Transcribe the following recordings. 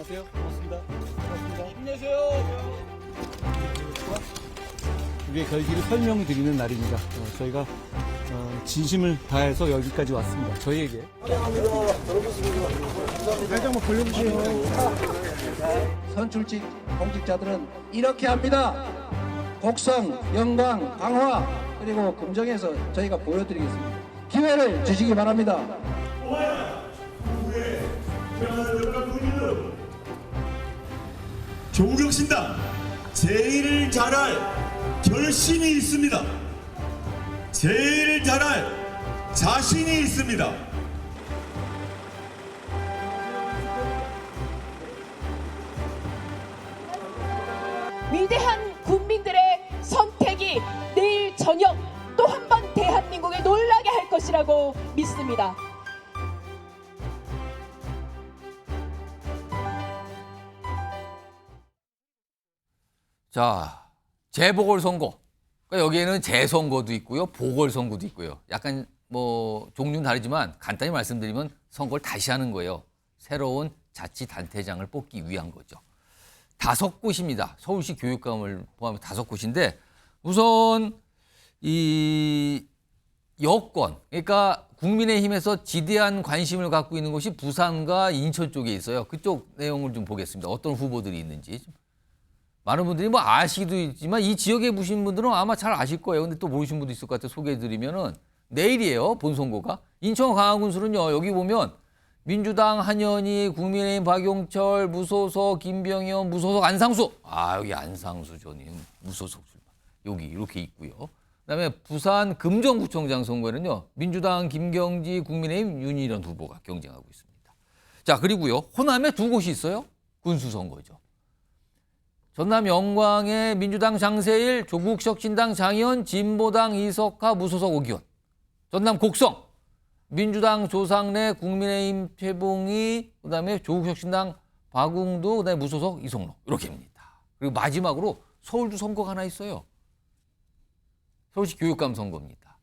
수고하세요. 고맙습니다. 고맙습니다. 힘내세요. 우리의 결기를 설명드리는 날입니다. 저희가 진심을 다해서 여기까지 왔습니다. 저희에게. 선출직 공직자들은 이렇게 합니다. 곡성, 영광, 강화 그리고 금정에서 저희가 보여드리겠습니다. 기회를 주시기 바랍니다. 조국혁신당 제일 잘할 결심이 있습니다. 제일 잘할 자신이 있습니다. 위대한 국민들의 선택이 내일 저녁 또 한 번 대한민국을 놀라게 할 것이라고 믿습니다. 자, 재보궐선거. 그러니까 여기에는 재선거도 있고요, 보궐선거도 있고요. 약간 뭐 종류는 다르지만 간단히 말씀드리면 선거를 다시 하는 거예요. 새로운 자치단체장을 뽑기 위한 거죠. 5곳입니다. 서울시 교육감을 포함해 5곳인데 우선 이 여권, 그러니까 국민의힘에서 지대한 관심을 갖고 있는 곳이 부산과 인천 쪽에 있어요. 그쪽 내용을 좀 보겠습니다. 어떤 후보들이 있는지. 많은 분들이 뭐 아시기도 있지만 이 지역에 보신 분들은 아마 잘 아실 거예요. 근데 또 모르신 분도 있을 것 같아서 소개해드리면은 내일이에요. 본선거가. 인천 강화군수는요. 여기 보면 민주당 한현희, 국민의힘 박용철, 무소속 김병현, 무소속 안상수. 아, 여기 안상수 전임 무소속 출마. 여기 이렇게 있고요. 그다음에 부산 금정구청장 선거에는요. 민주당 김경지, 국민의힘 윤희련 후보가 경쟁하고 있습니다. 자, 그리고요. 호남에 2곳이 있어요. 군수 선거죠. 전남 영광의 민주당 장세일, 조국혁신당 장현, 진보당 이석하, 무소속 오기원. 전남 곡성, 민주당 조상래, 국민의힘 최봉희, 그다음에 조국혁신당 박웅두, 그다음에 무소속 이성로. 이렇게입니다. 그리고 마지막으로 서울도 선거가 하나 있어요. 서울시 교육감 선거입니다.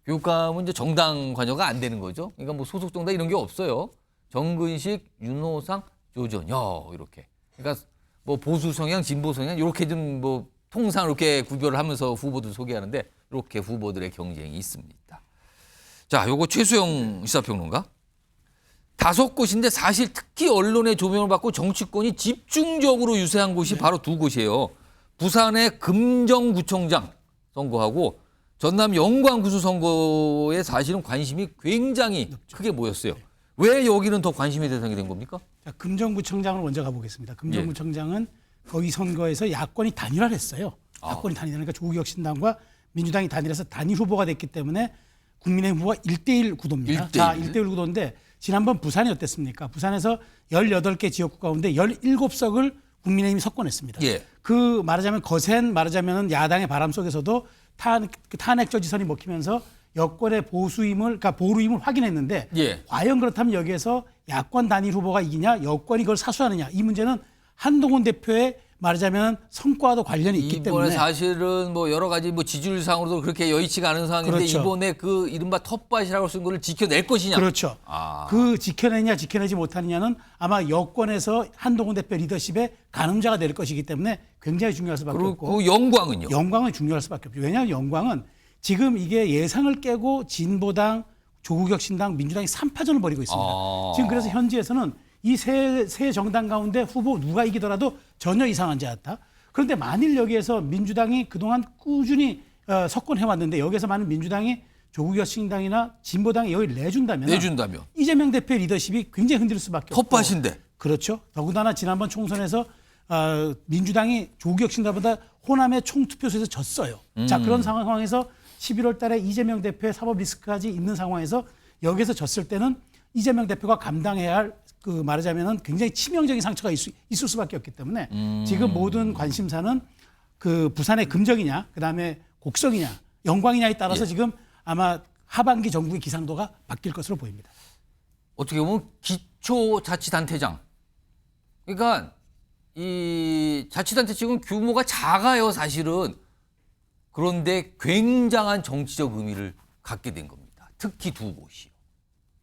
교육감은 이제 정당 관여가 안 되는 거죠. 그러니까 뭐 소속 정당 이런 게 없어요. 정근식, 윤호상, 조전여 이렇게. 그러니까 뭐 보수 성향, 진보 성향 이렇게 좀 뭐 통상 이렇게 구별을 하면서 후보들 소개하는데 이렇게 후보들의 경쟁이 있습니다. 자, 요거 최수영 시사평론가. 5곳인데 사실 특히 언론의 조명을 받고 정치권이 집중적으로 유세한 곳이 바로 2곳이에요. 부산의 금정구청장 선거하고 전남 영광구수 선거에 사실은 관심이 굉장히 크게 모였어요. 왜 여기는 더 관심의 대상이 된 겁니까? 자, 금정구청장을 먼저 가보겠습니다. 금정구청장은 거기 선거에서 야권이 단일화를 했어요. 야권이 단일화니까 조국혁신당과 민주당이 단일해서 단일 후보가 됐기 때문에 국민의힘 후보가 1대1 구도입니다. 1대1. 자, 1대1 구도인데 지난번 부산이 어땠습니까? 부산에서 18개 지역구 가운데 17석을 국민의힘이 석권했습니다. 예. 그 말하자면 거센 말하자면 야당의 바람 속에서도 탄핵 저지선이 먹히면서 여권의 그러니까 보루임을 확인했는데 예. 과연 그렇다면 여기에서 야권 단일 후보가 이기냐 여권이 그걸 사수하느냐 이 문제는 한동훈 대표의 말하자면 성과와도 관련이 있기 때문에 이번에 사실은 뭐 여러 가지 뭐 지지율상으로도 그렇게 여의치가 않은 상황인데 그렇죠. 이번에 이번에 그 이른바 텃밭이라고 쓴 거를 지켜낼 것이냐. 그렇죠. 그 지켜내냐 지켜내지 못하느냐는 아마 여권에서 한동훈 대표 리더십의 가늠자가 될 것이기 때문에 굉장히 중요할 수밖에 그리고 없고 그 영광은요. 영광은 중요할 수밖에 없죠. 왜냐하면 영광은 지금 이게 예상을 깨고 진보당, 조국혁신당, 민주당이 3파전을 벌이고 있습니다. 지금 그래서 현지에서는 이 세 정당 가운데 후보 누가 이기더라도 전혀 이상하지 않다. 그런데 만일 여기에서 민주당이 그동안 꾸준히 석권해왔는데 여기에서 만약 민주당이 조국혁신당이나 진보당이 여기 내준다면 이재명 대표의 리더십이 굉장히 흔들릴 수밖에 없고 텃밭인데. 그렇죠. 더군다나 지난번 총선에서 민주당이 조국혁신당보다 호남의 총투표수에서 졌어요. 자, 그런 상황에서 11월 달에 이재명 대표의 사법 리스크까지 있는 상황에서 여기서 졌을 때는 이재명 대표가 감당해야 할 그 말하자면 굉장히 치명적인 상처가 있을 수밖에 없기 때문에 지금 모든 관심사는 그 부산의 금정이냐 그다음에 곡성이냐 영광이냐에 따라서 지금 아마 하반기 정국의 기상도가 바뀔 것으로 보입니다. 어떻게 보면 기초자치단체장. 그러니까 이 자치단체 지금 규모가 작아요, 사실은. 그런데 굉장한 정치적 의미를 갖게 된 겁니다. 특히 2곳이요.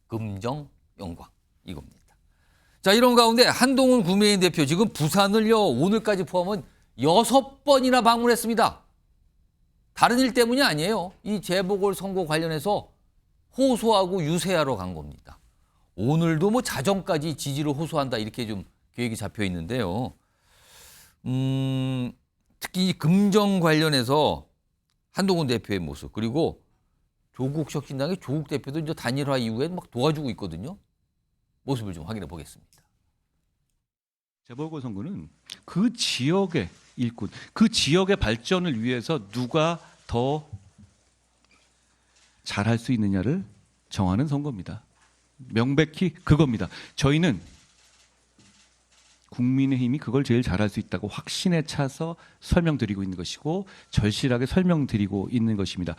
금정, 영광 이겁니다. 자, 이런 가운데 한동훈 국민의힘 대표 지금 부산을요, 오늘까지 포함은 6번이나 방문했습니다. 다른 일 때문이 아니에요. 이 재보궐선거 관련해서 호소하고 유세하러 간 겁니다. 오늘도 뭐 자정까지 지지를 호소한다 이렇게 좀 계획이 잡혀 있는데요. 특히 이 금정 관련해서 한동훈 대표의 모습, 그리고 조국 혁신당의 조국 대표도 이제 단일화 이후에 막 도와주고 있거든요. 모습을 좀 확인해 보겠습니다. 재보궐선거는 그 지역의 일꾼, 그 지역의 발전을 위해서 누가 더 잘할 수 있느냐를 정하는 선거입니다. 명백히 그겁니다. 저희는 국민의힘이 그걸 제일 잘할 수 있다고 확신에 차서 설명드리고 있는 것이고 절실하게 설명드리고 있는 것입니다.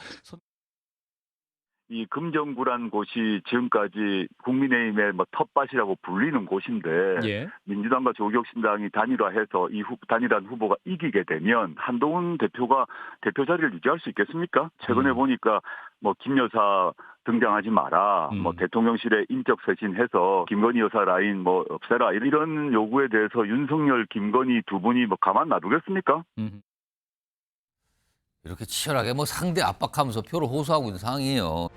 이 금정구란 곳이 지금까지 국민의힘의 뭐 텃밭이라고 불리는 곳인데 민주당과 조국혁신당이 단일화해서 이 단일한 후보가 이기게 되면 한동훈 대표가 대표 자리를 유지할 수 있겠습니까? 최근에 보니까 뭐 김 여사 등장하지 마라, 뭐 대통령실에 인적 쇄신해서 김건희 여사 라인 뭐 없애라 이런 요구에 대해서 윤석열, 김건희 두 분이 뭐 가만 놔두겠습니까? 이렇게 치열하게 뭐 상대 압박하면서 표를 호소하고 있는 상황이에요.